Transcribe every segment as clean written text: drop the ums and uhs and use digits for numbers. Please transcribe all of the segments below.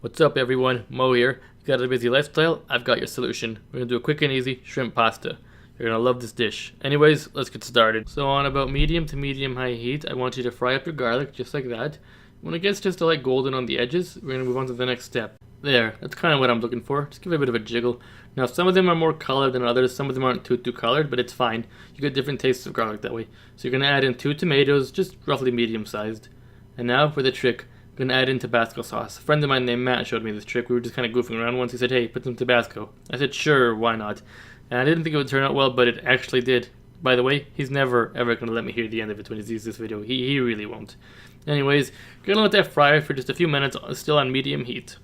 What's up everyone, Mo here. You got a busy lifestyle? I've got your solution. We're gonna do a quick and easy shrimp pasta. You're gonna love this dish. Anyways, let's get started. So on about medium to medium high heat, I want you to fry up your garlic just like that. When it gets just like golden on the edges, we're gonna move on to the next step. There, that's kind of what I'm looking for. Just give it a bit of a jiggle. Now some of them are more colored than others, some of them aren't too colored, but it's fine. You get different tastes of garlic that way. So you're gonna add in 2 tomatoes, just roughly medium sized. And now for the trick. I'm gonna add in Tabasco sauce. A friend of mine named Matt showed me this trick. We were just kind of goofing around once. He said, hey, put some Tabasco. I said, sure, why not? And I didn't think it would turn out well, but it actually did. By the way, he's never ever gonna let me hear the end of it when he sees this video. He really won't. Anyways, gonna let that fry for just a few minutes, still on medium heat.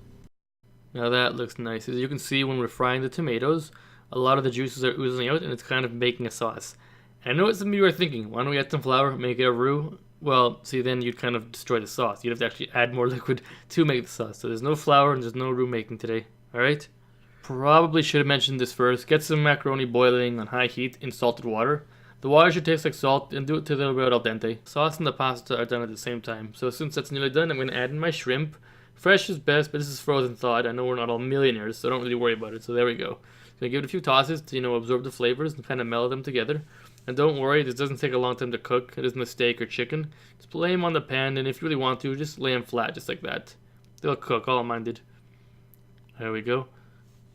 Now that looks nice. As you can see, when we're frying the tomatoes, a lot of the juices are oozing out and it's kind of making a sauce. And I know what some of you are thinking. Why don't we add some flour, make it a roux? Well, see, then you'd kind of destroy the sauce. You'd have to actually add more liquid to make the sauce. So there's no flour and there's no roux making today. Alright? Probably should have mentioned this first. Get some macaroni boiling on high heat in salted water. The water should taste like salt and do it to the about al dente. Sauce and the pasta are done at the same time. So since that's nearly done, I'm going to add in my shrimp. Fresh is best, but this is frozen thawed. I know we're not all millionaires, so don't really worry about it. So there we go. Gonna give it a few tosses to, absorb the flavors and kind of mellow them together. And don't worry, this doesn't take a long time to cook. It isn't a steak or chicken. Just lay them on the pan, and if you really want to, just lay them flat, just like that. They'll cook, all of mine did. There we go.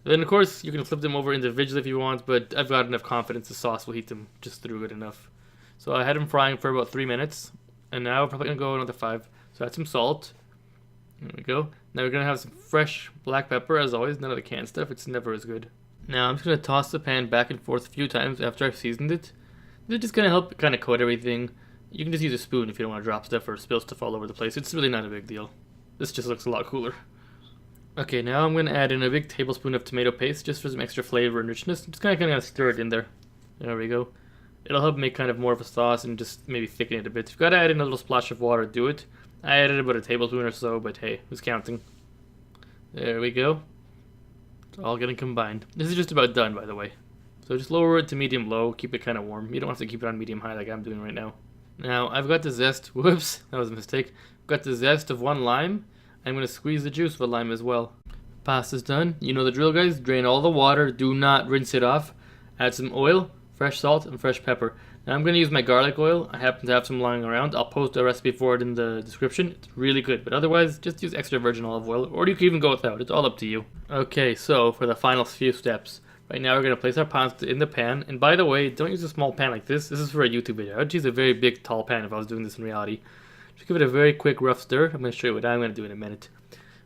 Then, of course, you can flip them over individually if you want, but I've got enough confidence the sauce will heat them just through good enough. So I had them frying for about 3 minutes, and now we're probably going to go another 5. So add some salt. There we go. Now we're going to have some fresh black pepper, as always, none of the canned stuff. It's never as good. Now I'm just going to toss the pan back and forth a few times after I've seasoned it. This is just going to help kind of coat everything. You can just use a spoon if you don't want to drop stuff or spill stuff all over the place. It's really not a big deal. This just looks a lot cooler. Okay, now I'm going to add in a big tablespoon of tomato paste just for some extra flavor and richness. Just kind of stir it in there. There we go. It'll help make kind of more of a sauce and just maybe thicken it a bit. If you've got to add in a little splash of water, do it. I added about a tablespoon or so, but hey, who's counting? There we go. It's all getting combined. This is just about done, by the way. So just lower it to medium low, keep it kind of warm. You don't have to keep it on medium high like I'm doing right now. Now, I've got the zest, whoops, that was a mistake. I've got the zest of 1 lime. I'm going to squeeze the juice of a lime as well. Pasta's done. You know the drill, guys. Drain all the water. Do not rinse it off. Add some oil, fresh salt, and fresh pepper. Now I'm going to use my garlic oil. I happen to have some lying around. I'll post a recipe for it in the description. It's really good, but otherwise, just use extra virgin olive oil, or you can even go without. It's all up to you. Okay, so for the final few steps. Right now we're going to place our pasta in the pan. And by the way, don't use a small pan like this. This is for a YouTube video. I'd use a very big, tall pan if I was doing this in reality. Just give it a very quick, rough stir. I'm going to show you what I'm going to do in a minute.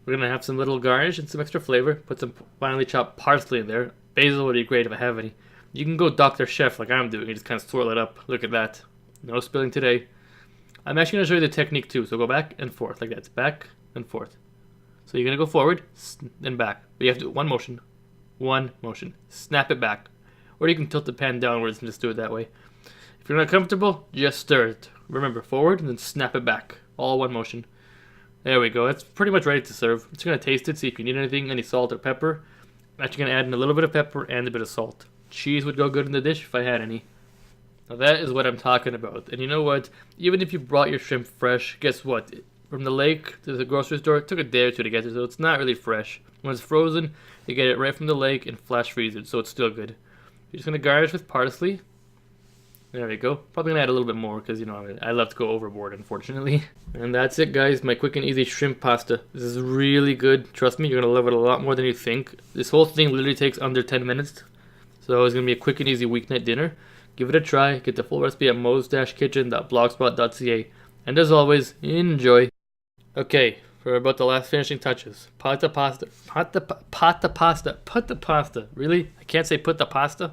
We're going to have some little garnish and some extra flavor. Put some finely chopped parsley in there. Basil would be great if I have any. You can go Dr. Chef like I'm doing. You just kind of swirl it up. Look at that. No spilling today. I'm actually going to show you the technique too. So go back and forth like that. It's back and forth. So you're going to go forward, then back. But you have to do one motion. One motion. Snap it back. Or you can tilt the pan downwards and just do it that way. If you're not comfortable, just stir it. Remember, forward and then snap it back. All one motion. There we go. That's pretty much ready to serve. It's going to taste it, see if you need anything, any salt or pepper. I'm actually going to add in a little bit of pepper and a bit of salt. Cheese would go good in the dish if I had any. Now that is what I'm talking about. And you know what? Even if you brought your shrimp fresh, guess what? From the lake to the grocery store, it took a day or 2 to get it, so it's not really fresh. When it's frozen, you get it right from the lake and flash freeze it, so it's still good. You're just going to garnish with parsley. There we go. Probably going to add a little bit more because, I love to go overboard, unfortunately. And that's it, guys. My quick and easy shrimp pasta. This is really good. Trust me, you're going to love it a lot more than you think. This whole thing literally takes under 10 minutes. So it's going to be a quick and easy weeknight dinner. Give it a try. Get the full recipe at mo's-kitchen.blogspot.ca. And as always, enjoy. Okay, for about the last finishing touches. Put the pasta. Really? I can't say put the pasta?